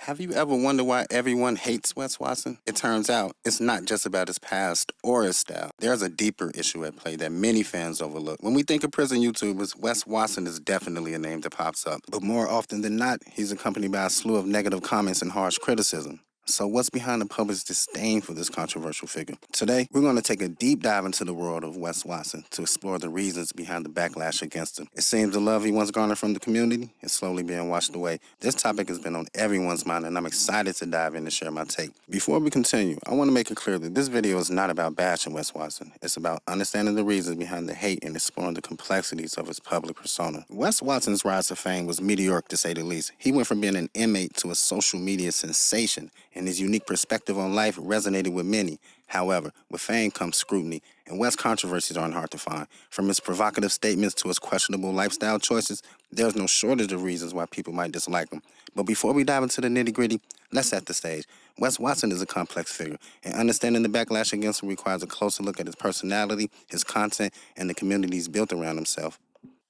Have you ever wondered why everyone hates Wes Watson? It turns out it's not just about his past or his style. There's a deeper issue at play that many fans overlook. When we think of prison YouTubers, Wes Watson is definitely a name that pops up. But more often than not, he's accompanied by a slew of negative comments and harsh criticism. So what's behind the public's disdain for this controversial figure? Today, we're going to take a deep dive into the world of Wes Watson to explore the reasons behind the backlash against him. It seems the love he once garnered from the community is slowly being washed away. This topic has been on everyone's mind, and I'm excited to dive in and share my take. Before we continue, I want to make it clear that this video is not about bashing Wes Watson. It's about understanding the reasons behind the hate and exploring the complexities of his public persona. Wes Watson's rise to fame was meteoric, to say the least. He went from being an inmate to a social media sensation, and his unique perspective on life resonated with many. However, with fame comes scrutiny, and Wes' controversies aren't hard to find. From his provocative statements to his questionable lifestyle choices, there's no shortage of reasons why people might dislike him. But before we dive into the nitty-gritty, let's set the stage. Wes Watson is a complex figure, and understanding the backlash against him requires a closer look at his personality, his content, and the communities built around himself.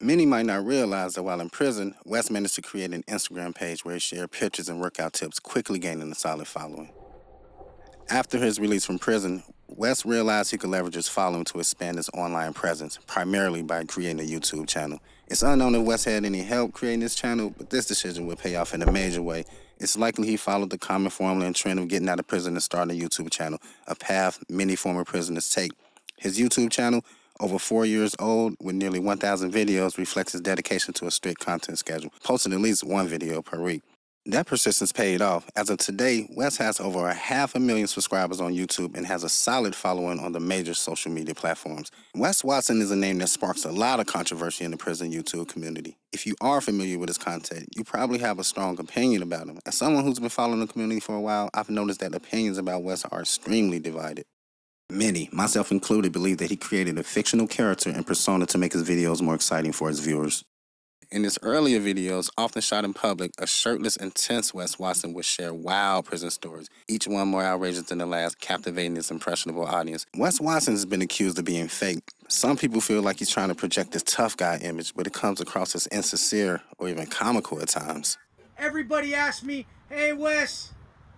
Many might not realize that while in prison, Wes managed to create an Instagram page where he shared pictures and workout tips, quickly gaining a solid following. After his release from prison, Wes realized he could leverage his following to expand his online presence, primarily by creating a YouTube channel. It's unknown if Wes had any help creating this channel, but this decision would pay off in a major way. It's likely he followed the common formula and trend of getting out of prison and starting a YouTube channel, a path many former prisoners take. His YouTube channel, over 4 years old, with nearly 1,000 videos, reflects his dedication to a strict content schedule, posting at least one video per week. That persistence paid off. As of today, Wes has over 500,000 subscribers on YouTube and has a solid following on the major social media platforms. Wes Watson is a name that sparks a lot of controversy in the prison YouTube community. If you are familiar with his content, you probably have a strong opinion about him. As someone who's been following the community for a while, I've noticed that opinions about Wes are extremely divided. Many, myself included, believe that he created a fictional character and persona to make his videos more exciting for his viewers. In his earlier videos, often shot in public, a shirtless, intense Wes Watson would share wild prison stories, each one more outrageous than the last, captivating his impressionable audience. Wes Watson has been accused of being fake. Some people feel like he's trying to project this tough guy image, but it comes across as insincere or even comical at times. Everybody asks me, hey Wes,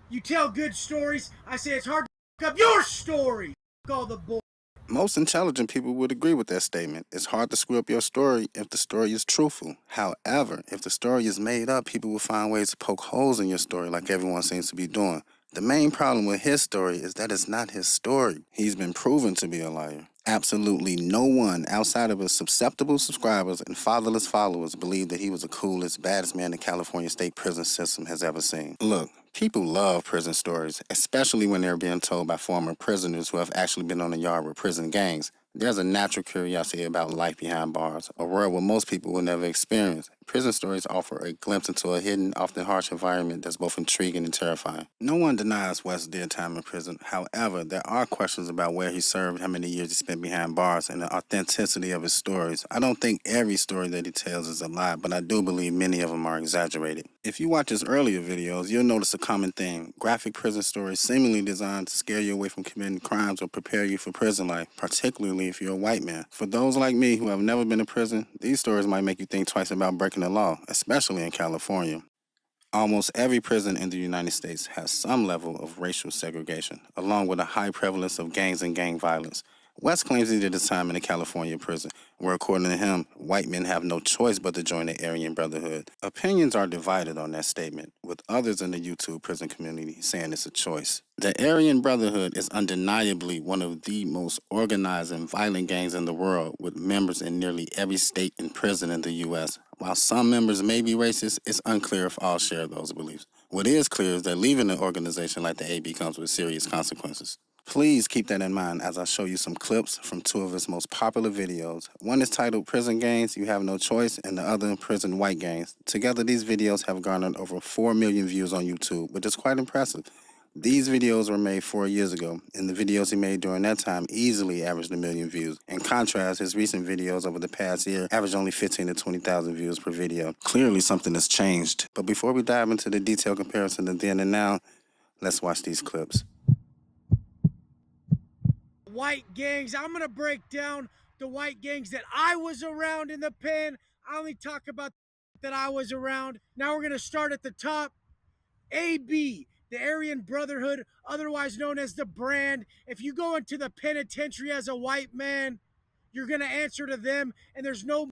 you tell good stories. I say it's hard to fuck up your story. All the bull. Most intelligent people would agree with that statement. It's hard to screw up your story if the story is truthful. However, if the story is made up, people will find ways to poke holes in your story like everyone seems to be doing. The main problem with his story is that it's not his story. He's been proven to be a liar. Absolutely no one outside of his susceptible subscribers and fatherless followers believed that he was the coolest, baddest man the California state prison system has ever seen. Look, people love prison stories, especially when they're being told by former prisoners who have actually been on the yard with prison gangs. There's a natural curiosity about life behind bars, a world where most people will never experience. Prison stories offer a glimpse into a hidden, often harsh environment that's both intriguing and terrifying. No one denies Wes did time in prison. However, there are questions about where he served, how many years he spent behind bars, and the authenticity of his stories. I don't think every story that he tells is a lie, but I do believe many of them are exaggerated. If you watch his earlier videos, you'll notice a common theme: graphic prison stories seemingly designed to scare you away from committing crimes or prepare you for prison life, particularly if you're a white man. For those like me who have never been in prison, these stories might make you think twice about breaking the law, especially in California. Almost every prison in the United States has some level of racial segregation, along with a high prevalence of gangs and gang violence. Wes claims he did his time in a California prison, where, according to him, white men have no choice but to join the Aryan Brotherhood. Opinions are divided on that statement, with others in the YouTube prison community saying it's a choice. The Aryan Brotherhood is undeniably one of the most organized and violent gangs in the world, with members in nearly every state and prison in the U.S. While some members may be racist, it's unclear if all share those beliefs. What is clear is that leaving an organization like the AB comes with serious consequences. Please keep that in mind as I show you some clips from two of his most popular videos. One is titled Prison Gangs, You Have No Choice, and the other Prison White Gangs. Together, these videos have garnered over 4 million views on YouTube, which is quite impressive. These videos were made 4 years ago, and the videos he made during that time easily averaged 1 million views. In contrast, his recent videos over the past year averaged only 15 to 20,000 views per video. Clearly, something has changed. But before we dive into the detailed comparison of then and now, let's watch these clips. White gangs. I'm going to break down the white gangs that I was around in the pen. I only talk about that I was around. Now we're going to start at the top. AB, the Aryan Brotherhood, otherwise known as the Brand. If you go into the penitentiary as a white man, you're going to answer to them, and there's no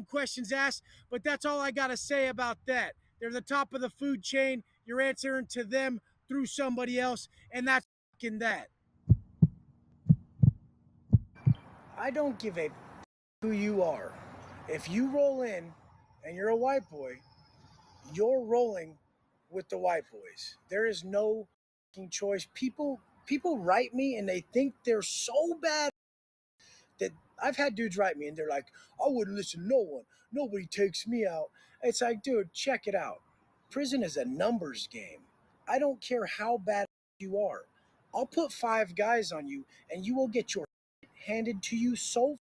questions asked. But that's all I got to say about that. They're the top of the food chain. You're answering to them through somebody else, and that's that. I don't give a who you are. If you roll in and you're a white boy, you're rolling with the white boys. There is no choice. People write me and they think they're so bad that I've had dudes write me and they're like, I wouldn't listen to no one. Nobody takes me out. It's like, dude, check it out. Prison is a numbers game. I don't care how bad you are. I'll put 5 guys on you and you will get your handed to you so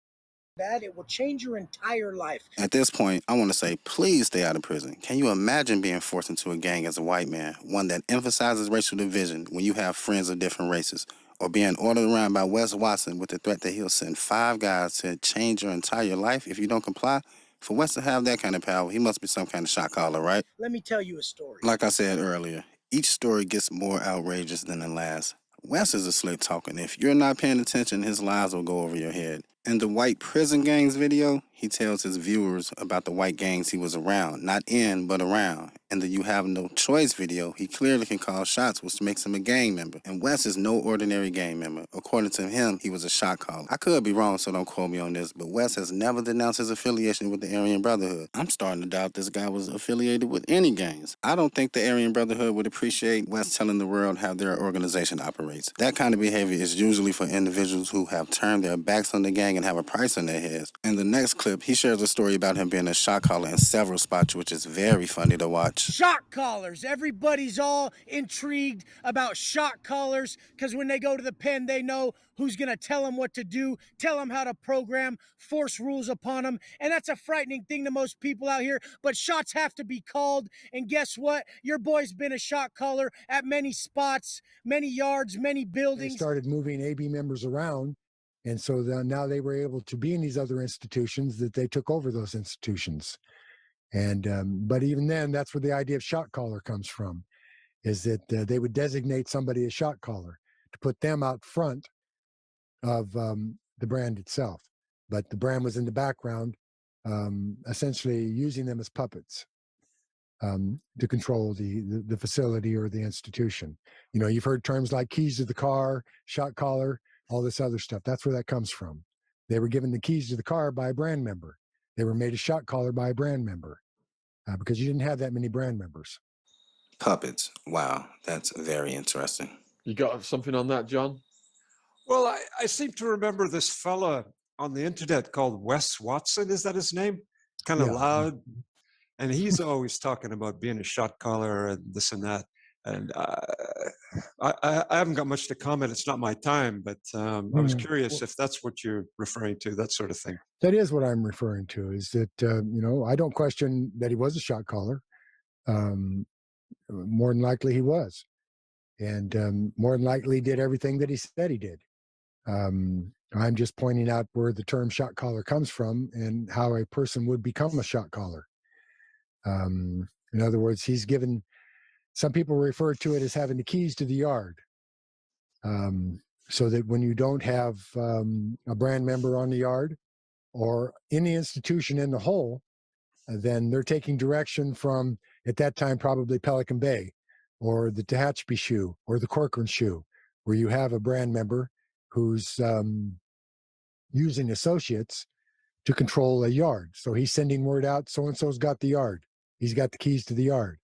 bad it will change your entire life. At this point, I want to say, please stay out of prison. Can you imagine being forced into a gang as a white man, one that emphasizes racial division when you have friends of different races, or being ordered around by Wes Watson with the threat that he'll send 5 guys to change your entire life if you don't comply? For Wes to have that kind of power, he must be some kind of shot caller, right? Let me tell you a story. Like I said earlier, each story gets more outrageous than the last. Wes is a slick talker, and if you're not paying attention, his lies will go over your head. In the White Prison Gangs video, he tells his viewers about the white gangs he was around, not in, but around. In the You Have No Choice video, he clearly can call shots, which makes him a gang member. And Wes is no ordinary gang member. According to him, he was a shot caller. I could be wrong, so don't quote me on this, but Wes has never denounced his affiliation with the Aryan Brotherhood. I'm starting to doubt this guy was affiliated with any gangs. I don't think the Aryan Brotherhood would appreciate Wes telling the world how their organization operates. That kind of behavior is usually for individuals who have turned their backs on the gang and have a price on their heads. In the next clip, he shares a story about him being a shot caller in several spots, which is very funny to watch. Shot callers. Everybody's all intrigued about shot callers because when they go to the pen, they know who's going to tell them what to do, tell them how to program, force rules upon them. And that's a frightening thing to most people out here. But shots have to be called. And guess what? Your boy's been a shot caller at many spots, many yards, many buildings. They started moving AB members around. And so now they were able to be in these other institutions that they took over those institutions. And but even then, that's where the idea of shot caller comes from, is that they would designate somebody as shot caller to put them out front of the brand itself. But the brand was in the background, essentially using them as puppets to control the facility or the institution. You know, you've heard terms like keys to the car, shot caller, all this other stuff. That's where that comes from. They were given the keys to the car by a brand member. They were made a shot caller by a brand member because you didn't have that many brand members. Puppets. Wow, that's very interesting. You got something on that, John? Well, I seem to remember this fella on the internet called Wes Watson. Is that his name? Kind of loud. And he's always talking about being a shot caller and this and that. And I haven't got much to comment. It's not my time, but I was curious if that's what you're referring to, that sort of thing. That is what I'm referring to, is that, you know, I don't question that he was a shot caller. More than likely he was. And more than likely did everything that he said he did. I'm just pointing out where the term shot caller comes from and how a person would become a shot caller. In other words, he's given, some people refer to it as having the keys to the yard. So that when you don't have a brand member on the yard or in the institution in the whole, then they're taking direction from, at that time, probably Pelican Bay or the Tehachapi shoe or the Corcoran shoe, where you have a brand member who's using associates to control a yard. So he's sending word out, so-and-so's got the yard. He's got the keys to the yard.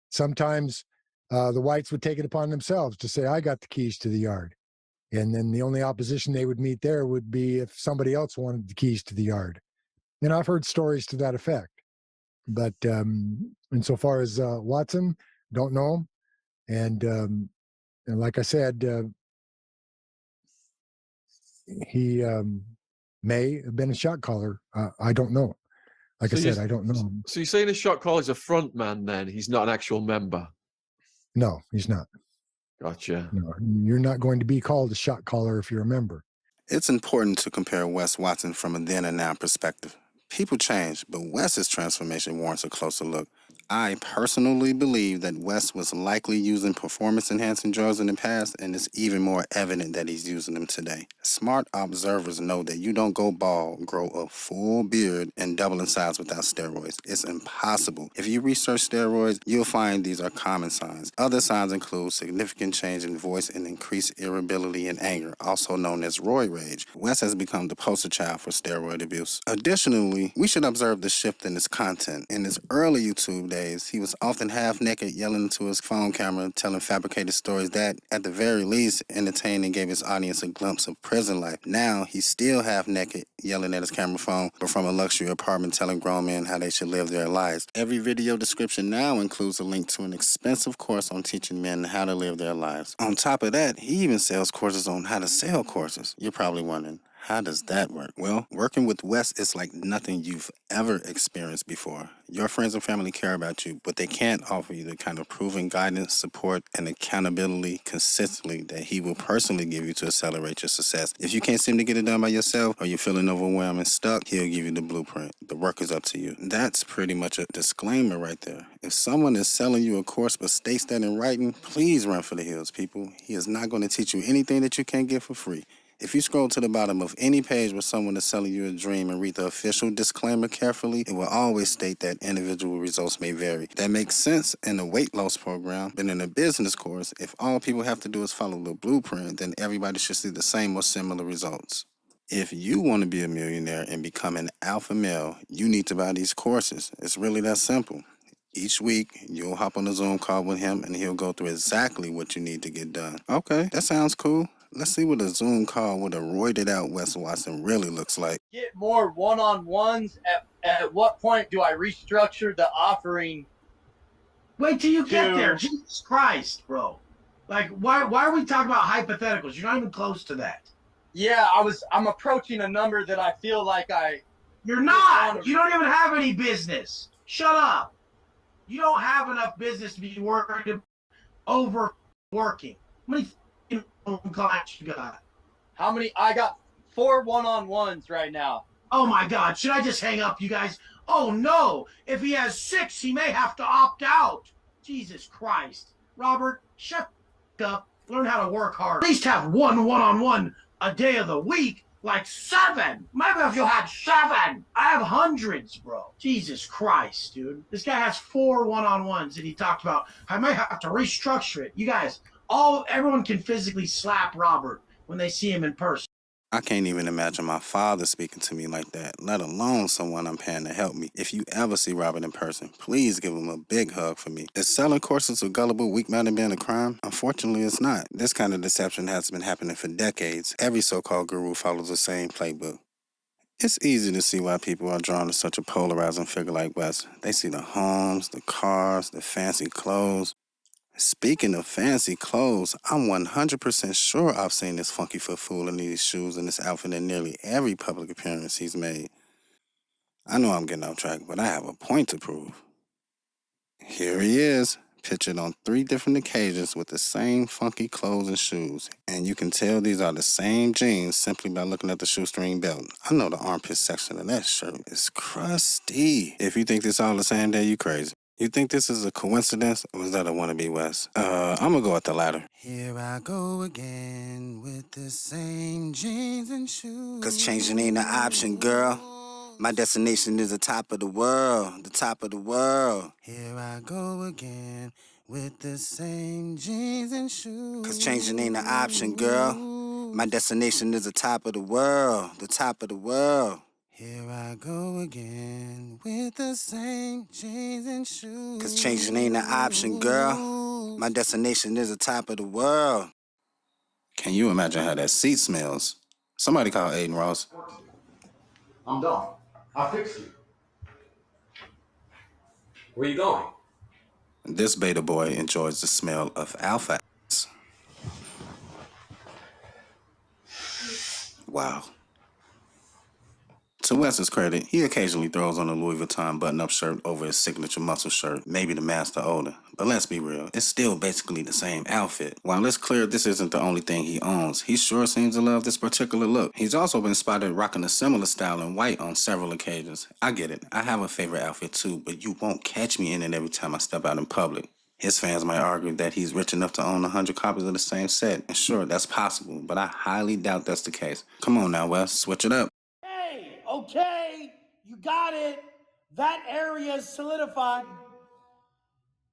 Sometimes the whites would take it upon themselves to say, I got the keys to the yard. And then the only opposition they would meet there would be if somebody else wanted the keys to the yard. And I've heard stories to that effect. But insofar as Watson, don't know him. And like I said, he may have been a shot caller. I don't know. Like I said, I don't know. So you're saying a shot caller is a front man then? He's not an actual member? No, he's not. Gotcha. No, you're not going to be called a shot caller if you're a member. It's important to compare Wes Watson from a then and now perspective. People change, but Wes's transformation warrants a closer look. I personally believe that Wes was likely using performance-enhancing drugs in the past, and it's even more evident that he's using them today. Smart observers know that you don't go bald, grow a full beard, and double in size without steroids. It's impossible. If you research steroids, you'll find these are common signs. Other signs include significant change in voice and increased irritability and anger, also known as roid rage. Wes has become the poster child for steroid abuse. Additionally, we should observe the shift in his content. In his early YouTube days, he was often half-naked, yelling into his phone camera, telling fabricated stories that, at the very least, entertained and gave his audience a glimpse of prison life. Now, he's still half-naked, yelling at his camera phone, but from a luxury apartment telling grown men how they should live their lives. Every video description now includes a link to an expensive course on teaching men how to live their lives. On top of that, he even sells courses on how to sell courses. You're probably wondering, how does that work? Well, working with Wes is like nothing you've ever experienced before. Your friends and family care about you, but they can't offer you the kind of proven guidance, support, and accountability consistently that he will personally give you to accelerate your success. If you can't seem to get it done by yourself, or you're feeling overwhelmed and stuck, he'll give you the blueprint. The work is up to you. That's pretty much a disclaimer right there. If someone is selling you a course but states that in writing, please run for the hills, people. He is not going to teach you anything that you can't get for free. If you scroll to the bottom of any page where someone is selling you a dream and read the official disclaimer carefully, it will always state that individual results may vary. That makes sense in a weight loss program, but in a business course, if all people have to do is follow the blueprint, then everybody should see the same or similar results. If you want to be a millionaire and become an alpha male, you need to buy these courses. It's really that simple. Each week, you'll hop on a Zoom call with him and he'll go through exactly what you need to get done. Okay, that sounds cool. Let's see what a Zoom call with a roided out Wes Watson really looks like. Get more one-on-ones. At what point do I restructure the offering? Wait till you get there. Jesus Christ, bro. Like, why are we talking about hypotheticals? You're not even close to that. Yeah, I'm approaching a number that I feel like You're not. You don't even have any business. Shut up. You don't have enough business to be worried overworking. How many clients you got? How many? I got 4 one-on-ones right now. Oh my God. Should I just hang up, you guys? Oh no. If he has 6, he may have to opt out. Jesus Christ. Robert, shut up. Learn how to work hard. At least have one-on-one a day of the week. Like 7. Maybe if you had 7. I have hundreds, bro. Jesus Christ, dude. This guy has 4 one-on-ones that he talked about. I might have to restructure it. You guys, everyone can physically slap Robert when they see him in person. I can't even imagine my father speaking to me like that, let alone someone I'm paying to help me. If you ever see Robert in person, please give him a big hug for me. Is selling courses to gullible, weak-minded men a crime? Unfortunately, it's not. This kind of deception has been happening for decades. Every so-called guru follows the same playbook. It's easy to see why people are drawn to such a polarizing figure like Wes. They see the homes, the cars, the fancy clothes. Speaking of fancy clothes, I'm 100% sure I've seen this funky foot fool in these shoes and this outfit in nearly every public appearance he's made. I know I'm getting off track, but I have a point to prove. Here he is, pictured on 3 different occasions with the same funky clothes and shoes. And you can tell these are the same jeans simply by looking at the shoestring belt. I know the armpit section of that shirt is crusty. If you think this all the same day, you crazy. You think this is a coincidence, or is that a wannabe Wes? I'm gonna go with the latter. Here I go again with the same jeans and shoes. 'Cause changing ain't an option, girl. My destination is the top of the world, the top of the world. Here I go again with the same jeans and shoes. 'Cause changing ain't an option, girl. My destination is the top of the world, the top of the world. Here I go again with the same jeans and shoes. 'Cause changing ain't an option, girl. My destination is the top of the world. Can you imagine how that seat smells? Somebody call Aiden Ross. I'm done. I fixed it. Where you going? This beta boy enjoys the smell of alpha ass. Wow. To Wes's credit, he occasionally throws on a Louis Vuitton button-up shirt over his signature muscle shirt, maybe the Master Older. But let's be real, it's still basically the same outfit. While it's clear this isn't the only thing he owns, he sure seems to love this particular look. He's also been spotted rocking a similar style in white on several occasions. I get it, I have a favorite outfit too, but you won't catch me in it every time I step out in public. His fans might argue that he's rich enough to own 100 copies of the same set, and sure, that's possible, but I highly doubt that's the case. Come on now, Wes, switch it up. Hey, okay, you got it. That area is solidified.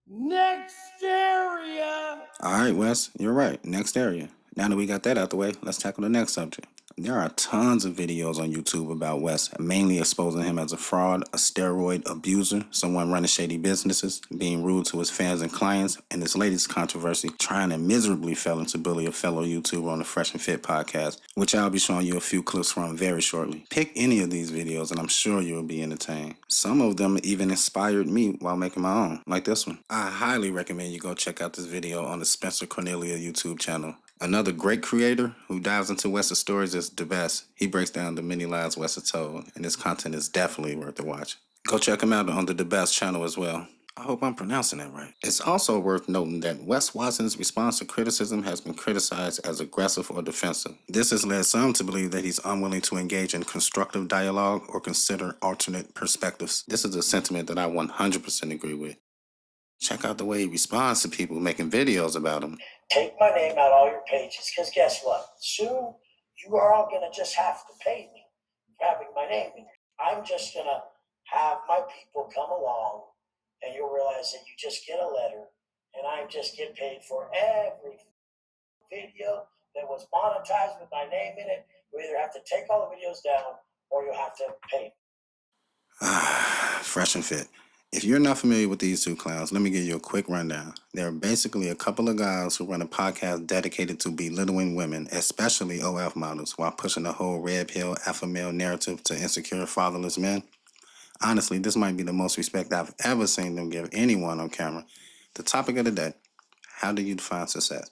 Next area. All right, Wes, you're right. Next area. Now that we got that out the way, let's tackle the next subject. There are tons of videos on YouTube about Wes, mainly exposing him as a fraud, a steroid abuser, someone running shady businesses, being rude to his fans and clients, and his latest controversy, trying and miserably failing to bully a fellow YouTuber on the Fresh and Fit podcast, which I'll be showing you a few clips from very shortly. Pick any of these videos and I'm sure you'll be entertained. Some of them even inspired me while making my own, like this one. I highly recommend you go check out this video on the Spencer Cornelia YouTube channel. Another great creator who dives into Wes's stories is The Best. He breaks down the many lies Wes has told, and his content is definitely worth a watch. Go check him out on the Best channel as well. I hope I'm pronouncing that right. It's also worth noting that Wes Watson's response to criticism has been criticized as aggressive or defensive. This has led some to believe that he's unwilling to engage in constructive dialogue or consider alternate perspectives. This is a sentiment that I 100% agree with. Check out the way he responds to people making videos about him. Take my name out all your pages, because guess what? Soon you are all going to just have to pay me for having my name in it. I'm just going to have my people come along, and you'll realize that you just get a letter, and I just get paid for every video that was monetized with my name in it. You either have to take all the videos down, or you'll have to pay me. Fresh and Fit. If you're not familiar with these two clowns, let me give you a quick rundown. They're basically a couple of guys who run a podcast dedicated to belittling women, especially OF models, while pushing the whole red pill alpha male narrative to insecure fatherless men. Honestly, this might be the most respect I've ever seen them give anyone on camera. The topic of the day: how do you define success?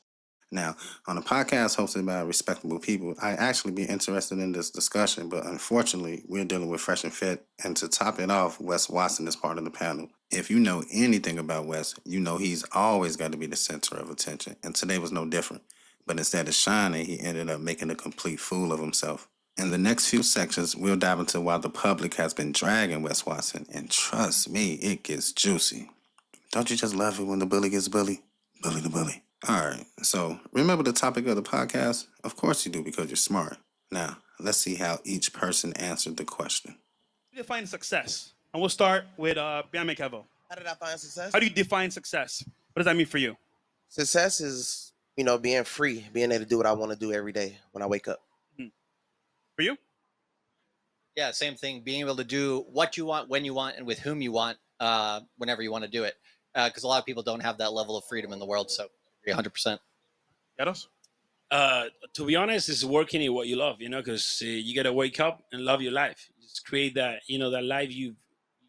Now, on a podcast hosted by respectable people, I'd actually be interested in this discussion, but unfortunately, we're dealing with Fresh and Fit, and to top it off, Wes Watson is part of the panel. If you know anything about Wes, you know he's always got to be the center of attention, and today was no different. But instead of shining, he ended up making a complete fool of himself. In the next few sections, we'll dive into why the public has been dragging Wes Watson, and trust me, it gets juicy. Don't you just love it when the bully gets bully? Bully the bully. All right, so remember the topic of the podcast? Of course you do, because you're smart. Now, let's see how each person answered the question. Define success. And we'll start with Biame Kevo. How did I find success? How do you define success? What does that mean for you? Success is, being free, being able to do what I want to do every day when I wake up. For you? Yeah, same thing. Being able to do what you want, when you want, and with whom you want, whenever you want to do it. Because a lot of people don't have that level of freedom in the world, so 100%. Yaros? To be honest, it's working in what you love, because you got to wake up and love your life. Just create that, that life you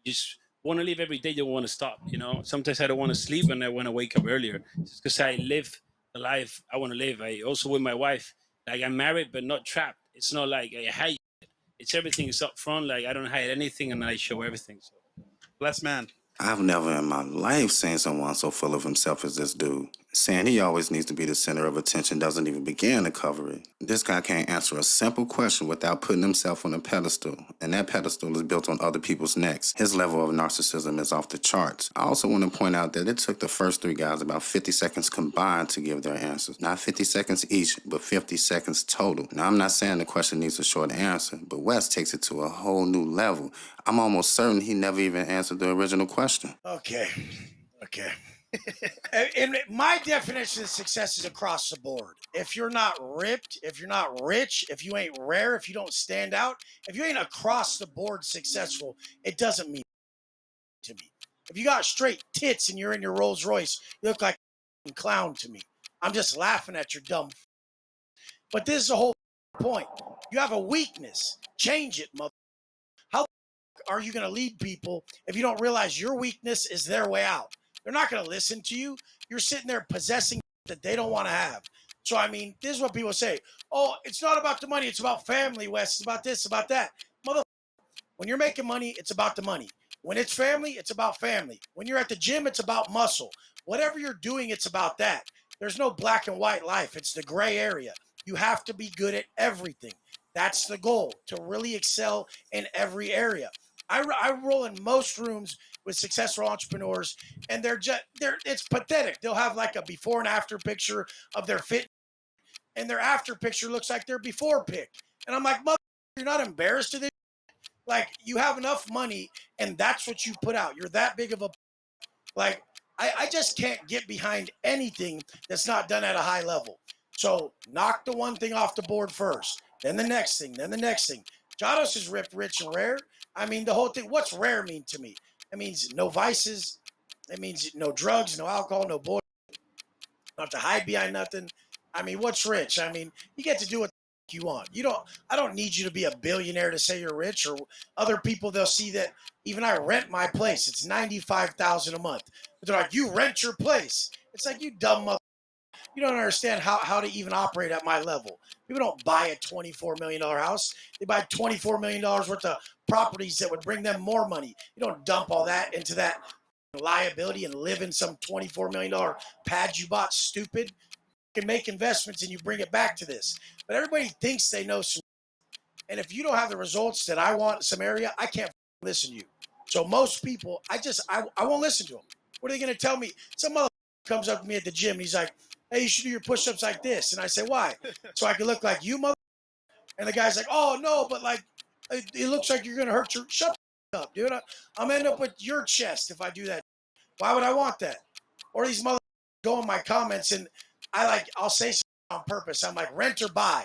just want to live every day. You want to stop, Sometimes I don't want to sleep and I want to wake up earlier. Just because I live the life I want to live. I also with my wife, like I'm married but not trapped. It's not like I hide it. It's everything is up front. Like I don't hide anything and I show everything. So, blessed man. I've never in my life seen someone so full of himself as this dude. Saying he always needs to be the center of attention doesn't even begin to cover it. This guy can't answer a simple question without putting himself on a pedestal, and that pedestal is built on other people's necks. His level of narcissism is off the charts. I also want to point out that it took the first three guys about 50 seconds combined to give their answers. Not 50 seconds each, but 50 seconds total. Now, I'm not saying the question needs a short answer, but Wes takes it to a whole new level. I'm almost certain he never even answered the original question. Okay. And my definition of success is across the board. If you're not ripped, if you're not rich, if you ain't rare, if you don't stand out, if you ain't across the board successful, it doesn't mean to me. If you got straight tits and you're in your Rolls Royce, you look like a clown to me. I'm just laughing at your dumb. But this is the whole point. You have a weakness. Change it, mother. How are you going to lead people if you don't realize your weakness is their way out? They're not going to listen to you. You're sitting there possessing that they don't want to have. So, this is what people say. Oh, it's not about the money. It's about family, Wes. It's about this, about that. Mother, When you're making money, it's about the money. When it's family, it's about family. When you're at the gym, it's about muscle. Whatever you're doing, it's about that. There's no black and white life. It's the gray area. You have to be good at everything. That's the goal, to really excel in every area. I roll in most rooms with successful entrepreneurs, and it's pathetic. They'll have like a before and after picture of their fit, and their after picture looks like their before pic. And I'm like, mother, you're not embarrassed of this? Like, you have enough money, and that's what you put out. You're that big of a, like, I just can't get behind anything that's not done at a high level. So knock the one thing off the board first, then the next thing, then the next thing. Jados is ripped, rich, and rare. I mean, the whole thing, what's rare mean to me? It means no vices. It means no drugs, no alcohol, no boy. Not to hide behind nothing. I mean, what's rich? I mean, you get to do what you want. I don't need you to be a billionaire to say you're rich, or other people, they'll see that even I rent my place. It's $95,000 a month. But they're like, you rent your place. It's like, you dumb mother. You don't understand how to even operate at my level. People don't buy a $24 million house. They buy $24 million worth of properties that would bring them more money. You don't dump all that into that liability and live in some $24 million pad you bought, stupid. You can make investments and you bring it back to this. But everybody thinks they know some. And if you don't have the results that I want in some area, I can't listen to you. So most people, I won't listen to them. What are they going to tell me? Some mother comes up to me at the gym and he's like, hey, you should do your push-ups like this. And I say, why? So I can look like you, mother. And the guy's like, oh, no, but like, it looks like you're going to hurt your, shut up, dude. I'm end up with your chest if I do that. Why would I want that? Or these mother go in my comments and I'll say something on purpose. I'm like, rent or buy.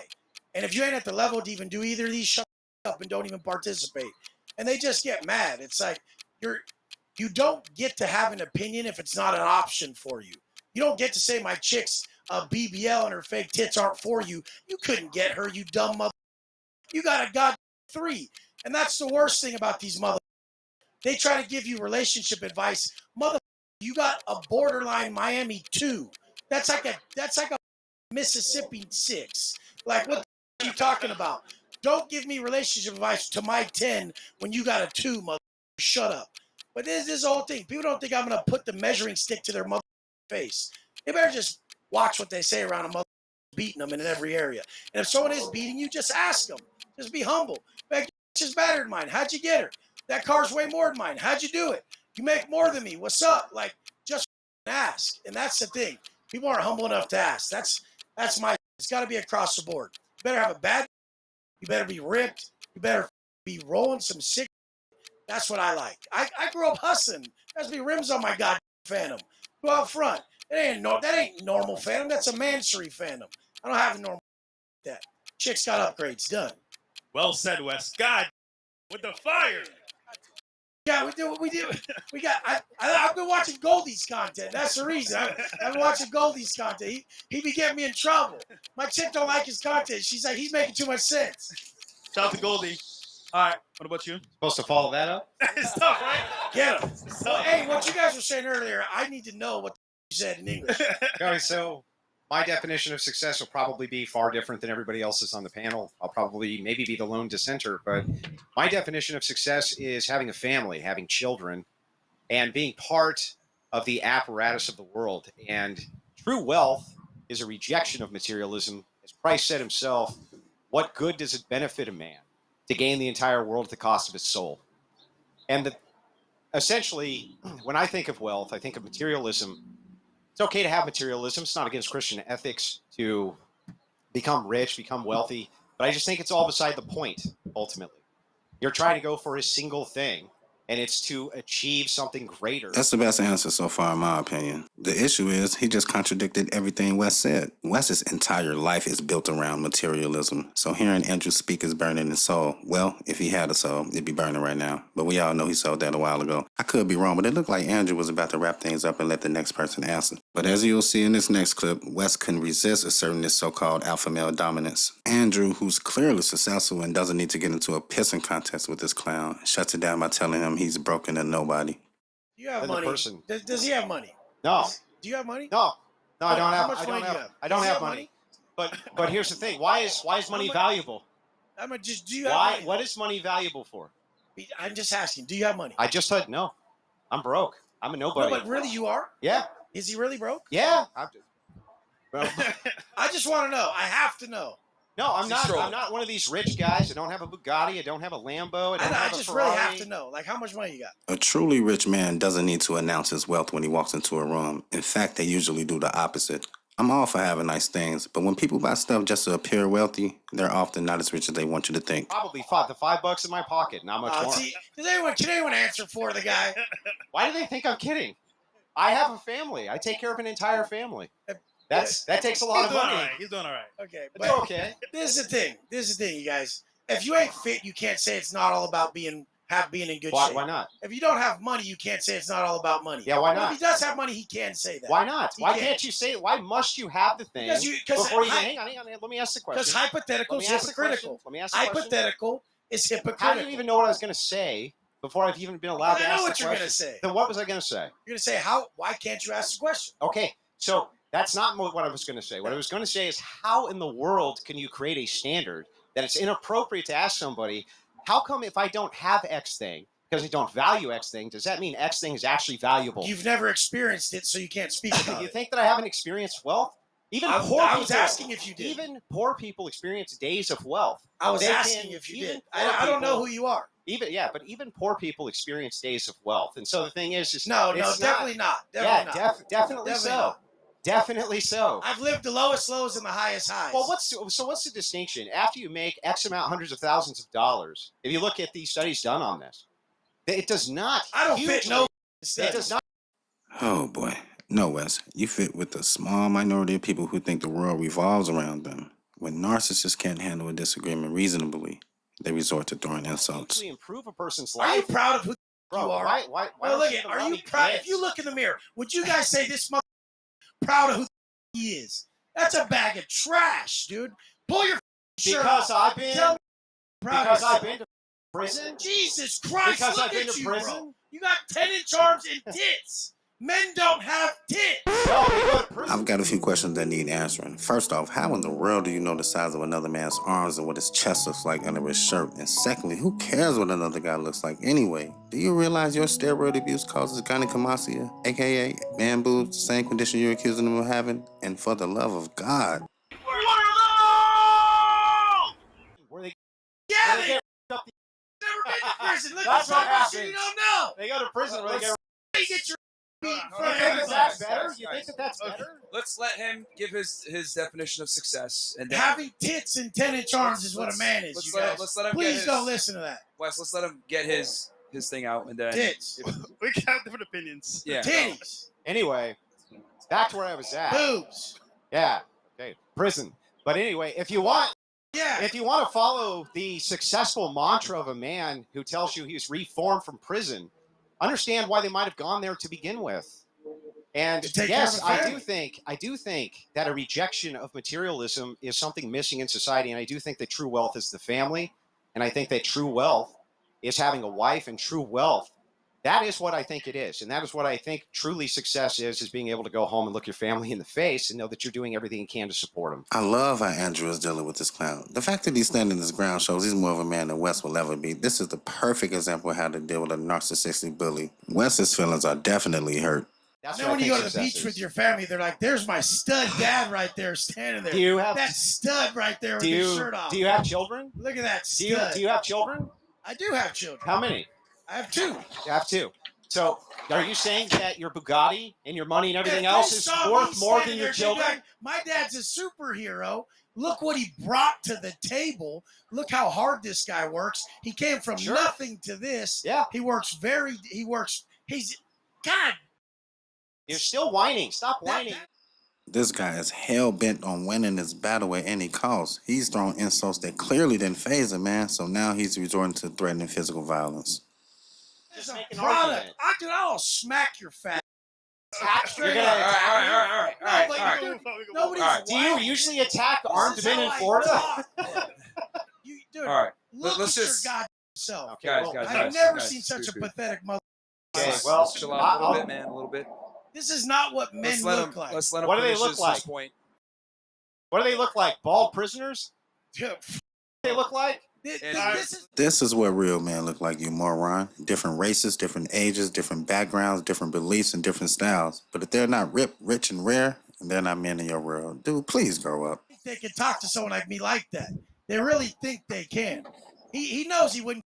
And if you ain't at the level to even do either of these, shut up and don't even participate. And they just get mad. It's like, you don't get to have an opinion if it's not an option for you. You don't get to say my chick's BBL and her fake tits aren't for you. You couldn't get her, you dumb mother. You got a god 3. And that's the worst thing about these mother. They try to give you relationship advice. Mother, you got a borderline Miami 2. That's like a Mississippi 6. Like, what are you talking about? Don't give me relationship advice to my 10 when you got a 2, mother. Shut up. But this whole thing. People don't think I'm going to put the measuring stick to their mother face. They better just watch what they say around a mother beating them in every area. And if someone is beating you, just ask them. Just be humble. Like, she's better than mine. How'd you get her? That car's way more than mine. How'd you do it? You make more than me. What's up? Like, just ask. And that's the thing. People aren't humble enough to ask. That's my. It's got to be across the board. You better have a bad. You better be ripped. You better be rolling some sick. That's what I like. I grew up hustling. There has to be rims on my goddamn Phantom. Go out front. That ain't normal Phantom. That's a Mansory Phantom. I don't have a normal like that. Chick's got upgrades done. Well said, Wes. God, with the fire. Yeah, we do. We got. I've been watching Goldie's content. That's the reason. I've been watching Goldie's content. He be getting me in trouble. My chick don't like his content. She's like, he's making too much sense. Shout out to Goldie. All right, what about you? Supposed to follow that up? It's tough, right? Get him. Well, hey, what you guys were saying earlier, I need to know what you said in English. Okay, so my definition of success will probably be far different than everybody else's on the panel. I'll probably maybe be the lone dissenter, but my definition of success is having a family, having children, and being part of the apparatus of the world. And true wealth is a rejection of materialism. As Christ said himself, what good does it benefit a man to gain the entire world at the cost of his soul? And essentially, when I think of wealth, I think of materialism. It's okay to have materialism. It's not against Christian ethics to become rich, become wealthy. But I just think it's all beside the point, ultimately. You're trying to go for a single thing, and it's to achieve something greater. That's the best answer so far, in my opinion. The issue is he just contradicted everything Wes said. Wes's entire life is built around materialism. So hearing Andrew speak is burning his soul. Well, if he had a soul, it'd be burning right now. But we all know he sold that a while ago. I could be wrong, but it looked like Andrew was about to wrap things up and let the next person answer. But as you'll see in this next clip, Wes couldn't resist asserting this so-called alpha male dominance. Andrew, who's clearly successful and doesn't need to get into a pissing contest with this clown, shuts it down by telling him he's broken and nobody. Do you have money? Does he have money? No. Do you have money? No, I don't have. How much money do you have? I don't have money. But here's the thing. Why is money valuable? Do you have money? What is money valuable for? I'm just asking. Do you have money? I just said no. I'm broke. I'm a nobody. No, but really, you are? Yeah. Is he really broke? Yeah. I just want to know. I have to know. No, I'm not. I'm not one of these rich guys. I don't have a Bugatti. I don't have a Lambo. I just really have to know. Like, how much money you got? A truly rich man doesn't need to announce his wealth when he walks into a room. In fact, they usually do the opposite. I'm all for having nice things, but when people buy stuff just to appear wealthy, they're often not as rich as they want you to think. Probably $5 in my pocket, not much more. Can anyone answer for the guy? Why do they think I'm kidding? I have a family. I take care of an entire family. That takes a lot of money. He's doing all right. Okay, but okay. This is the thing, you guys. If you ain't fit, you can't say it's not all about being in good shape. Why not? If you don't have money, you can't say it's not all about money. Yeah, why not? If he does have money, he can say that. Why not? Why can't you say it? Why must you have the thing before you hang on? Let me ask the question. Because hypothetical is hypocritical. Let me ask the question. Hypothetical is hypocritical. How do you even know what I was going to say before I've even been allowed to ask the question? I know what you're going to say. Then what was I going to say? You're going to say, why can't you ask the question? Okay, so that's not what I was going to say. What I was going to say is, how in the world can you create a standard that it's inappropriate to ask somebody, how come if I don't have X thing, because I don't value X thing, does that mean X thing is actually valuable? You've never experienced it, so you can't speak about it. You think that I haven't experienced wealth? I was asking if you did. Even poor people experience days of wealth. I was asking if you did. I don't know who you are. But even poor people experience days of wealth. And so the thing is definitely not. Definitely so. Definitely so. I've lived the lowest lows and the highest highs. Well, what's the distinction? After you make X amount, hundreds of thousands of dollars, if you look at these studies done on this, it does not. I don't fit no. It does not. Oh boy. No, Wes. You fit with the small minority of people who think the world revolves around them. When narcissists can't handle a disagreement reasonably, they resort to throwing insults. Actually improve a person's life. Are you proud of who you are? Why are you proud? If you look in the mirror, would you guys say this mother proud of who he is? That's a bag of trash, dude. Pull your shirt because off. I've been to prison. Jesus Christ! Because look I've been at to you, prison. bro. You got 10-inch arms and tits. Men don't have tits. I've got a few questions that need answering. First off, how in the world do you know the size of another man's arms and what his chest looks like under his shirt? And secondly, who cares what another guy looks like anyway? Do you realize your steroid abuse causes gynecomastia, aka man boobs, the same condition you're accusing him of having? And for the love of God. Where they never been to prison. Look at something you don't know. They go to prison where they get your Is that better? You think that's better? Let's let him give his definition of success. And having tits and 10-inch arms is what a man is. Let's let him. Please don't listen to that. Wes, let's let him get his thing out, and then tits. We got different opinions. Yeah. Titties. Anyway, back to where I was at. Boobs. Yeah. Okay. Prison. But anyway, if you want to follow the successful mantra of a man who tells you he's reformed from prison, understand why they might have gone there to begin with. And yes, I do think that a rejection of materialism is something missing in society. And I do think that true wealth is the family. And I think that true wealth is having a wife, and true wealth, that is what I think it is. And that is what I think truly success is being able to go home and look your family in the face and know that you're doing everything you can to support them. I love how Andrew is dealing with this clown. The fact that he's standing his ground shows he's more of a man than Wes will ever be. This is the perfect example of how to deal with a narcissistic bully. Wes's feelings are definitely hurt. Then when you go to the beach with your family, they're like, there's my stud dad right there standing there. That stud right there with his shirt off. Do you have children? Look at that stud. Do you have children? I do have children. How many? I have 2. You have 2. So are you saying that your Bugatti and your money and everything else is worth more than your children? My dad's a superhero. Look what he brought to the table. Look how hard this guy works. He came from nothing to this. Yeah. He's God. You're still whining. Stop whining. This guy is hell-bent on winning this battle at any cost. He's thrown insults that clearly didn't faze him, man. So now he's resorting to threatening physical violence. It's a product. I'll smack your fat. All right. Nobody's Do you usually attack armed men in Florida? Dude, all right. Look Let's at just your goddamn self. Okay, guys, I've never seen such a pathetic mother. Okay, well, chill out a little bit, man. A little bit. This is not what men look like. Let's let him What do they finish look like? his point. What do they look like? Bald prisoners? Yeah. They look like? This is what real men look like, you moron. Different races, different ages, different backgrounds, different beliefs, and different styles. But if they're not ripped, rich, and rare, they're not men in your world. Dude, please grow up. They can talk to someone like me like that. They really think they can. He knows he wouldn't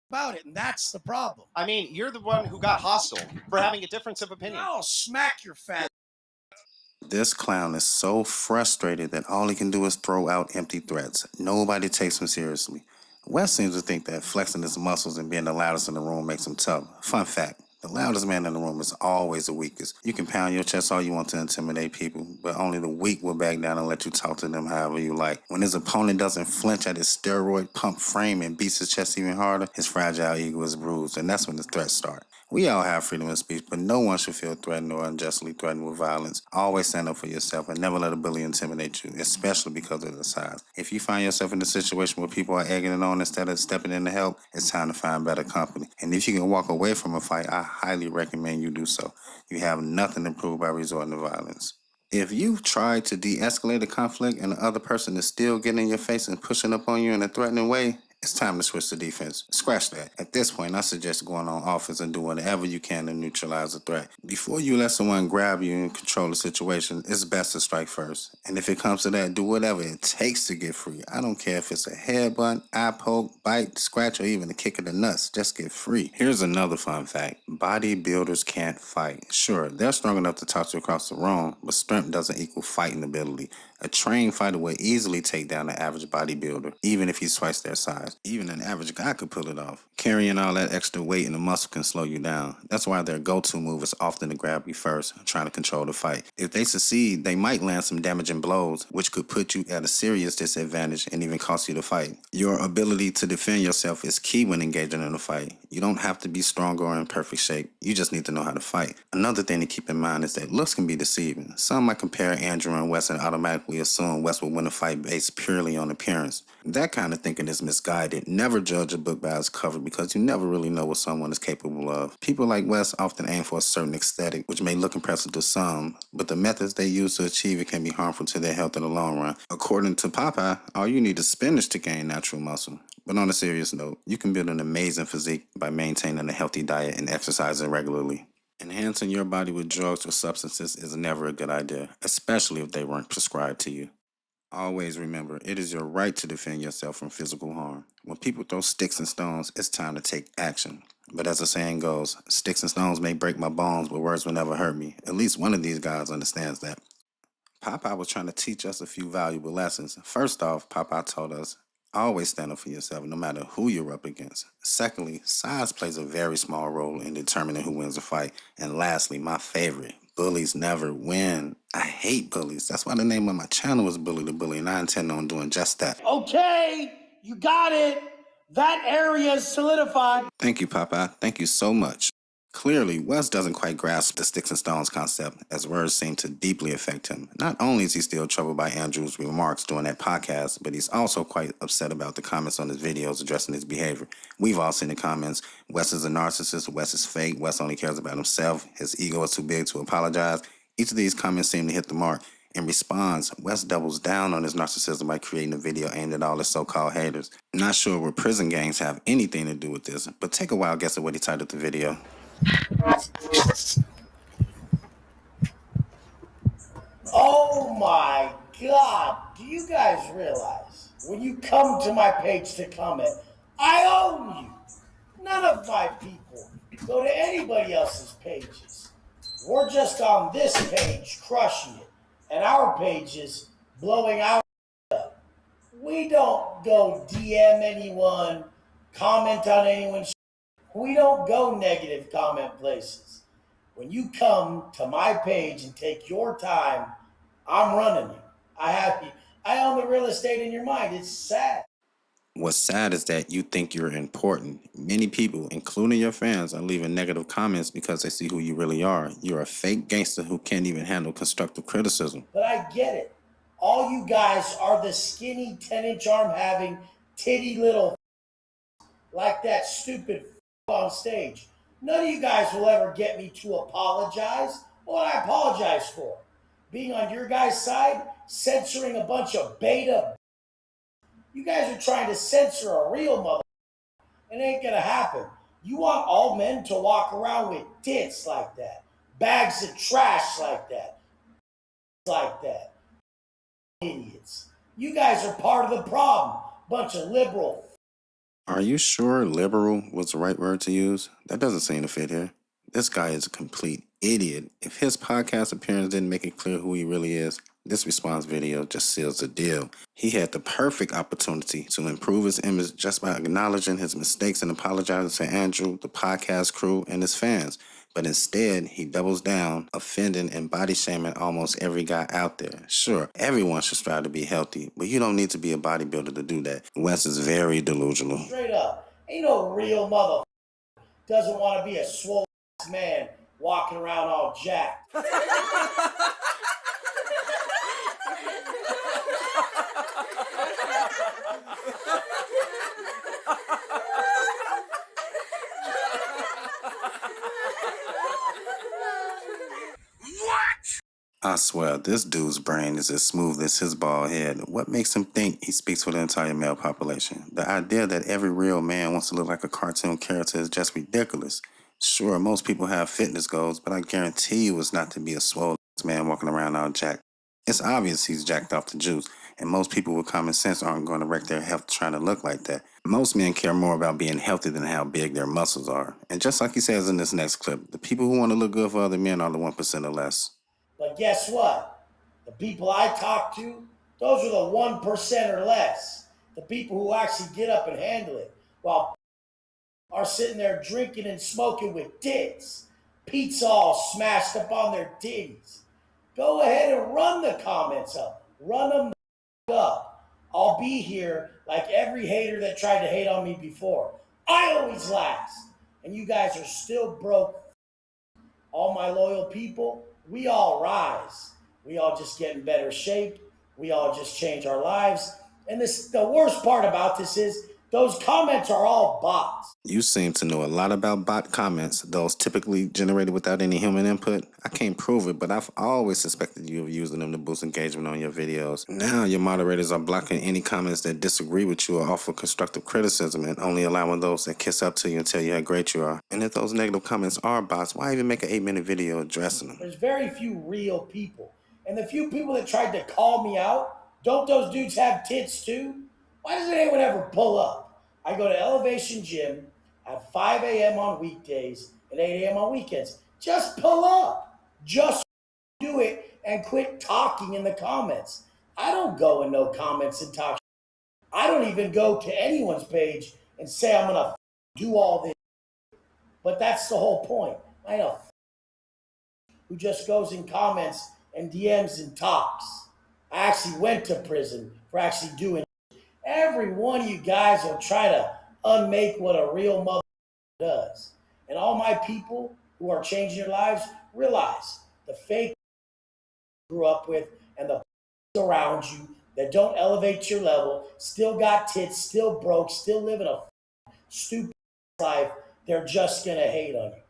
about it, and that's the problem. I mean, you're the one who got hostile for having a difference of opinion. I'll smack your fat. This clown is so frustrated that all he can do is throw out empty threats. Nobody takes him seriously. Wes seems to think that flexing his muscles and being the loudest in the room makes him tough. Fun fact, the loudest man in the room is always the weakest. You can pound your chest all you want to intimidate people, but only the weak will back down and let you talk to them however you like. When his opponent doesn't flinch at his steroid pump frame and beats his chest even harder, his fragile ego is bruised, and that's when the threats start. We all have freedom of speech, but no one should feel threatened or unjustly threatened with violence. Always stand up for yourself and never let a bully intimidate you, especially because of their size. If you find yourself in a situation where people are egging it on instead of stepping in to help, it's time to find better company. And if you can walk away from a fight, I highly recommend you do so. You have nothing to prove by resorting to violence. If you've tried to de-escalate a conflict and the other person is still getting in your face and pushing up on you in a threatening way, it's time to switch to defense. Scratch that. At this point, I suggest going on offense and doing whatever you can to neutralize the threat. Before you let someone grab you and control the situation, it's best to strike first. And if it comes to that, do whatever it takes to get free. I don't care if it's a headbutt, eye poke, bite, scratch, or even a kick of the nuts. Just get free. Here's another fun fact. Bodybuilders can't fight. Sure, they're strong enough to toss you across the room, but strength doesn't equal fighting ability. A trained fighter will easily take down an average bodybuilder, even if he's twice their size. Even an average guy could pull it off. Carrying all that extra weight in the muscle can slow you down. That's why their go-to move is often to grab you first, trying to control the fight. If they succeed, they might land some damaging blows, which could put you at a serious disadvantage and even cost you the fight. Your ability to defend yourself is key when engaging in a fight. You don't have to be strong or in perfect shape. You just need to know how to fight. Another thing to keep in mind is that looks can be deceiving. Some might compare Andrew and Wes and automatically assume Wes will win a fight based purely on appearance. That kind of thinking is misguided. Never judge a book by its cover because you never really know what someone is capable of. People like Wes often aim for a certain aesthetic, which may look impressive to some, but the methods they use to achieve it can be harmful to their health in the long run. According to Popeye, all you need is spinach to gain natural muscle. But on a serious note, you can build an amazing physique by maintaining a healthy diet and exercising regularly. Enhancing your body with drugs or substances is never a good idea, especially if they weren't prescribed to you. Always remember, it is your right to defend yourself from physical harm. When people throw sticks and stones, it's time to take action. But as the saying goes, sticks and stones may break my bones, but words will never hurt me. At least one of these guys understands that. Popeye was trying to teach us a few valuable lessons. First off, Popeye told us, always stand up for yourself, no matter who you're up against. Secondly, size plays a very small role in determining who wins a fight. And lastly, my favorite, bullies never win. I hate bullies. That's why the name of my channel is Bully the Bully, and I intend on doing just that. Okay, you got it. That area is solidified. Thank you, Popeye. Thank you so much. Clearly, Wes doesn't quite grasp the sticks and stones concept, as words seem to deeply affect him. Not only is he still troubled by Andrew's remarks during that podcast, but he's also quite upset about the comments on his videos addressing his behavior. We've all seen the comments, Wes is a narcissist, Wes is fake, Wes only cares about himself, his ego is too big to apologize. Each of these comments seem to hit the mark. In response, Wes doubles down on his narcissism by creating a video aimed at all his so-called haters. Not sure where prison gangs have anything to do with this, but take a wild guess at what he titled the video. Oh my God, do you guys realize when you come to my page to comment, I own you. None of my people go to anybody else's pages. We're just on this page crushing it, and our page is blowing our up. We don't go DM anyone, comment on anyone's. We don't go negative comment places. When you come to my page and take your time, I'm running you. I own the real estate in your mind. It's sad. What's sad is that you think you're important. Many people, including your fans, are leaving negative comments because they see who you really are. You're a fake gangster who can't even handle constructive criticism. But I get it. All you guys are the skinny 10-inch arm having titty little like that stupid on stage. None of you guys will ever get me to apologize. What I apologize for? Being on your guys' side, censoring a bunch of beta. You guys are trying to censor a real mother. It ain't gonna happen. You want all men to walk around with tits like that, bags of trash like that, idiots. You guys are part of the problem. Bunch of liberal. Are you sure liberal was the right word to use? That doesn't seem to fit here. This guy is a complete idiot. If his podcast appearance didn't make it clear who he really is, this response video just seals the deal. He had the perfect opportunity to improve his image just by acknowledging his mistakes and apologizing to Andrew, the podcast crew, and his fans. But instead, he doubles down, offending and body shaming almost every guy out there. Sure, everyone should strive to be healthy, but you don't need to be a bodybuilder to do that. Wes is very delusional. Straight up, ain't no real mother doesn't want to be a swole man walking around all jacked. I swear, this dude's brain is as smooth as his bald head. What makes him think he speaks for the entire male population? The idea that every real man wants to look like a cartoon character is just ridiculous. Sure, most people have fitness goals, but I guarantee you it's not to be a swole man walking around all jacked. It's obvious he's jacked off the juice, and most people with common sense aren't going to wreck their health trying to look like that. Most men care more about being healthy than how big their muscles are. And just like he says in this next clip, the people who want to look good for other men are the 1% or less. But guess what? The people I talk to, those are the 1% or less. The people who actually get up and handle it, while are sitting there drinking and smoking with tits. Pizza all smashed up on their titties. Go ahead and run the comments up. Run them up. I'll be here like every hater that tried to hate on me before. I always last. And you guys are still broke. All my loyal people, we all rise. We all just get in better shape. We all just change our lives. And the worst part about this is those comments are all bots. You seem to know a lot about bot comments, those typically generated without any human input. I can't prove it, but I've always suspected you of using them to boost engagement on your videos. Now your moderators are blocking any comments that disagree with you or offer constructive criticism and only allowing those that kiss up to you and tell you how great you are. And if those negative comments are bots, why even make an 8-minute video addressing them? There's very few real people. And the few people that tried to call me out, don't those dudes have tits too? Why doesn't anyone ever pull up? I go to Elevation Gym at 5 a.m. on weekdays and 8 a.m. on weekends. Just pull up. Just do it and quit talking in the comments. I don't go in no comments and talk. I don't even go to anyone's page and say I'm going to do all this. But that's the whole point. I know who just goes in comments and DMs and talks. I actually went to prison for actually doing it. Every one of you guys will try to unmake what a real mother does. And all my people who are changing your lives realize the fake you grew up with and the around you that don't elevate your level, still got tits, still broke, still living a stupid life, they're just going to hate on you.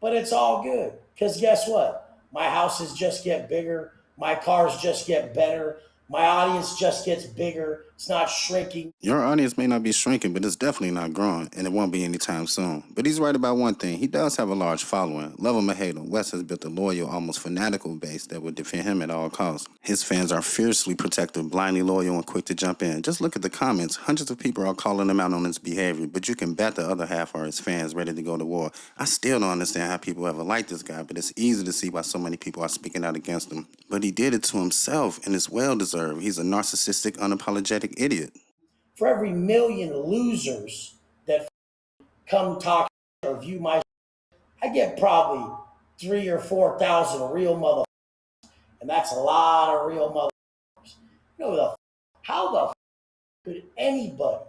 But it's all good, because guess what? My houses just get bigger. My cars just get better. My audience just gets bigger. It's not shrinking. Your audience may not be shrinking, but it's definitely not growing, and it won't be anytime soon. But he's right about one thing. He does have a large following. Love him or hate him, Wes has built a loyal, almost fanatical base that would defend him at all costs. His fans are fiercely protective, blindly loyal, and quick to jump in. Just look at the comments. Hundreds of people are calling him out on his behavior, but you can bet the other half are his fans ready to go to war. I still don't understand how people ever like this guy, but it's easy to see why so many people are speaking out against him. But he did it to himself, and it's well-deserved. He's a narcissistic, unapologetic idiot. For every million losers that come talk or view my, I get probably 3,000 or 4,000 real motherfuckers, and that's a lot of real motherfuckers. You know how the could anybody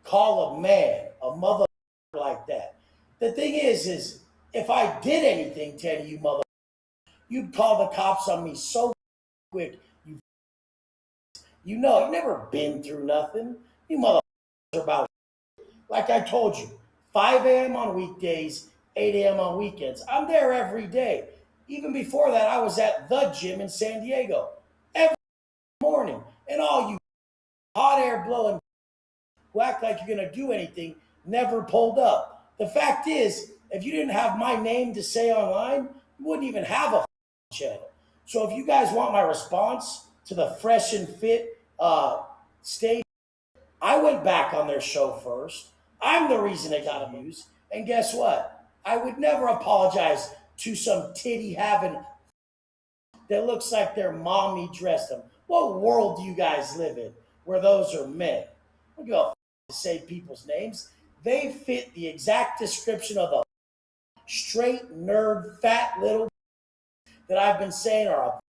call a man a motherfucker like that? The thing is if I did anything to any of you motherfuckers, you'd call the cops on me so quick. You know, you've never been through nothing. You motherfuckers are about, like I told you, 5 a.m. on weekdays, 8 a.m. on weekends. I'm there every day. Even before that, I was at the gym in San Diego every morning. And all you hot air blowing who act like you're going to do anything never pulled up. The fact is, if you didn't have my name to say online, you wouldn't even have a channel. So if you guys want my response to the Fresh and Fit stage, I went back on their show first. I'm the reason it got views. And guess what? I would never apologize to some titty having that looks like their mommy dressed them. What world do you guys live in where those are men? I don't give a to say people's names. They fit the exact description of the straight nerd, fat little that I've been saying are a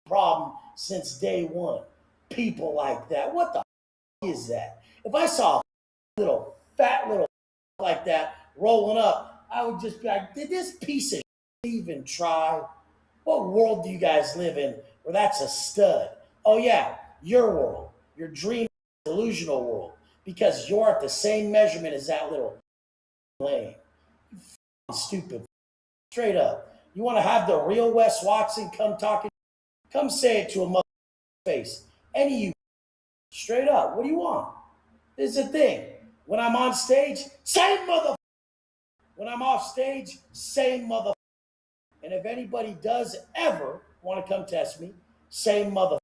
problem since day one. People like that. What the is that? If I saw a little fat little like that rolling up, I would just be like, did this piece of even try? What world do you guys live in where that's a stud? Oh yeah, your world, your dream delusional world, because you're at the same measurement as that little lame. You stupid. Straight up. You want to have the real Wes Watson come talking? Come say it to a mother face. Any of you. Straight up. What do you want? This is the thing. When I'm on stage, same mother. When I'm off stage, same mother. And if anybody does ever want to come test me, same mother.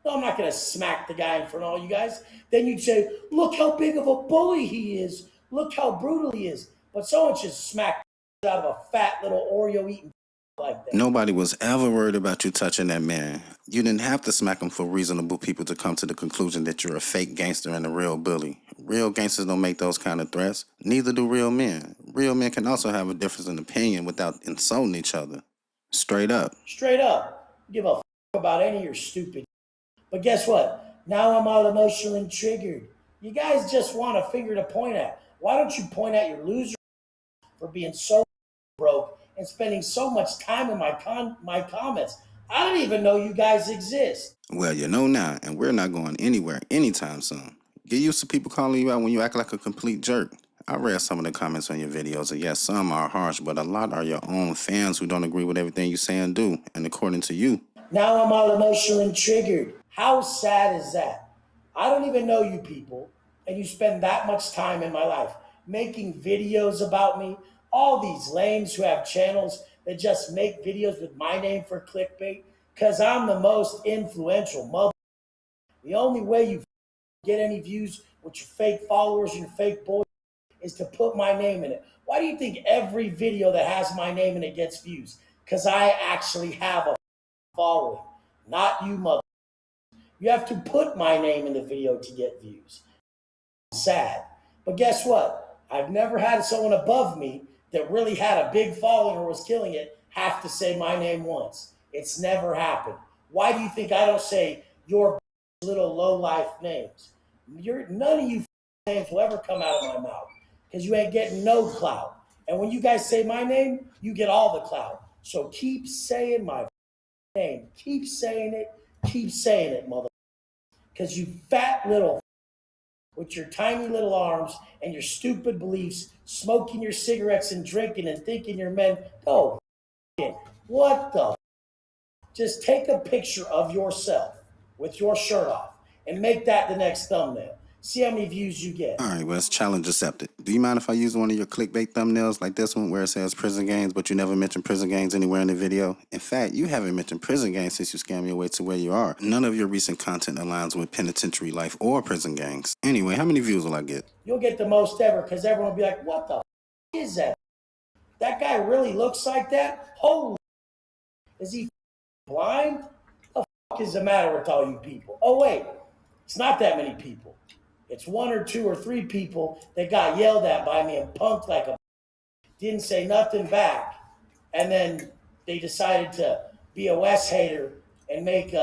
No, I'm not going to smack the guy in front of all you guys. Then you'd say, look how big of a bully he is. Look how brutal he is. But someone should smack out of a fat little Oreo eating like that. Nobody was ever worried about you touching that man. You didn't have to smack him for reasonable people to come to the conclusion that you're a fake gangster and a real bully. Real gangsters don't make those kind of threats. Neither do real men. Real men can also have a difference in opinion without insulting each other. Straight up. Straight up. Give a about any of your stupid. But guess what? Now I'm all emotionally triggered. You guys just want a finger to point at. Why don't you point at your loser for being so broke and spending so much time in my comments? I don't even know you guys exist. Well, you know now, and we're not going anywhere anytime soon. Get used to people calling you out when you act like a complete jerk. I read some of the comments on your videos, and yes, some are harsh, but a lot are your own fans who don't agree with everything you say and do, and according to you. Now I'm all emotionally triggered. How sad is that? I don't even know you people, and you spend that much time in my life making videos about me. All these lames who have channels that just make videos with my name for clickbait, because I'm the most influential mother. The only way you get any views with your fake followers and your fake boys is to put my name in it. Why do you think every video that has my name in it gets views? Because I actually have a following, not you mother. You have to put my name in the video to get views. Sad. But guess what? I've never had someone above me that really had a big following or was killing it have to say my name once. It's never happened. Why do you think I don't say your little low-life names? None of you names will ever come out of my mouth because you ain't getting no clout. And when you guys say my name, you get all the clout. So keep saying my name. Keep saying it, mother. Because you fat little with your tiny little arms and your stupid beliefs, smoking your cigarettes and drinking and thinking you're men. Go. What the? Just take a picture of yourself with your shirt off and make that the next thumbnail. See how many views you get. All right, Wes, challenge accepted. Do you mind if I use one of your clickbait thumbnails like this one where it says prison gangs, but you never mention prison gangs anywhere in the video? In fact, you haven't mentioned prison gangs since you scammed your way to where you are. None of your recent content aligns with penitentiary life or prison gangs. Anyway, how many views will I get? You'll get the most ever because everyone will be like, what the is that? That guy really looks like that? Holy, is he blind? What the is the matter with all you people? Oh, wait, it's not that many people. It's one or two or three people that got yelled at by me and punked like a didn't say nothing back. And then they decided to be a Wes hater and make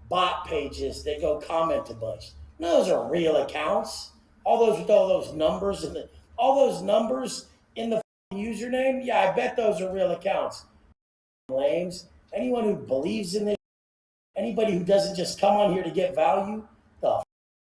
bot pages that go comment a bunch. Those are real accounts. All those with all those numbers and all those numbers in the username. Yeah, I bet those are real accounts. Lames. Anyone who believes in this, anybody who doesn't just come on here to get value, the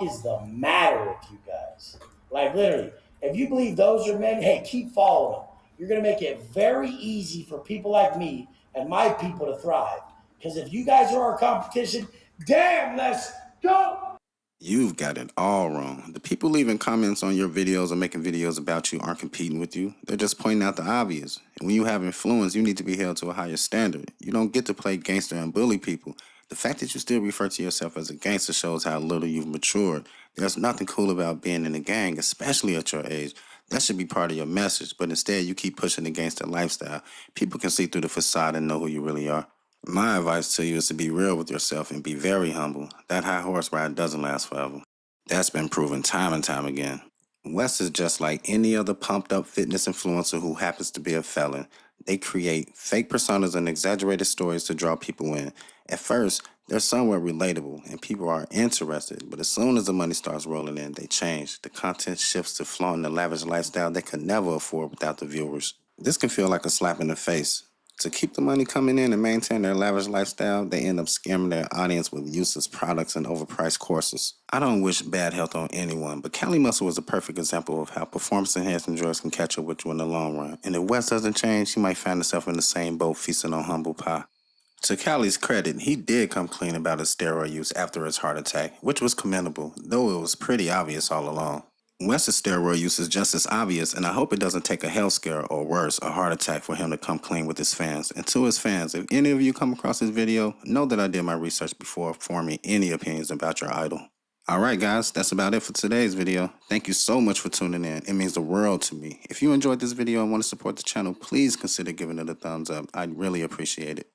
is the matter with you guys? Like literally, if you believe those are men, hey, keep following them. You're going to make it very easy for people like me and my people to thrive. Because if you guys are our competition, damn, let's go. You've got it all wrong. The people leaving comments on your videos or making videos about you aren't competing with you. They're just pointing out the obvious. And when you have influence, you need to be held to a higher standard. You don't get to play gangster and bully people. The fact that you still refer to yourself as a gangster shows how little you've matured. There's nothing cool about being in a gang, especially at your age. That should be part of your message, but instead you keep pushing the gangster lifestyle. People can see through the facade and know who you really are. My advice to you is to be real with yourself and be very humble. That high horse ride doesn't last forever. That's been proven time and time again. Wes is just like any other pumped up fitness influencer who happens to be a felon. They create fake personas and exaggerated stories to draw people in. At first, they're somewhat relatable and people are interested, but as soon as the money starts rolling in, they change. The content shifts to flaunting the lavish lifestyle they could never afford without the viewers. This can feel like a slap in the face. To keep the money coming in and maintain their lavish lifestyle, they end up scamming their audience with useless products and overpriced courses. I don't wish bad health on anyone, but Cali Muscle is a perfect example of how performance-enhancing drugs can catch up with you in the long run. And if Wes doesn't change, he might find himself in the same boat feasting on humble pie. To Cali's credit, he did come clean about his steroid use after his heart attack, which was commendable, though it was pretty obvious all along. Wes's steroid use is just as obvious, and I hope it doesn't take a health scare or worse, a heart attack for him to come clean with his fans. And to his fans, if any of you come across this video, know that I did my research before forming any opinions about your idol. Alright guys, that's about it for today's video. Thank you so much for tuning in. It means the world to me. If you enjoyed this video and want to support the channel, please consider giving it a thumbs up. I'd really appreciate it.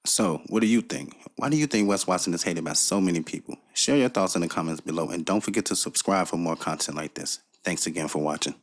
So, what do you think? Why do you think Wes Watson is hated by so many people? Share your thoughts in the comments below and don't forget to subscribe for more content like this. Thanks again for watching.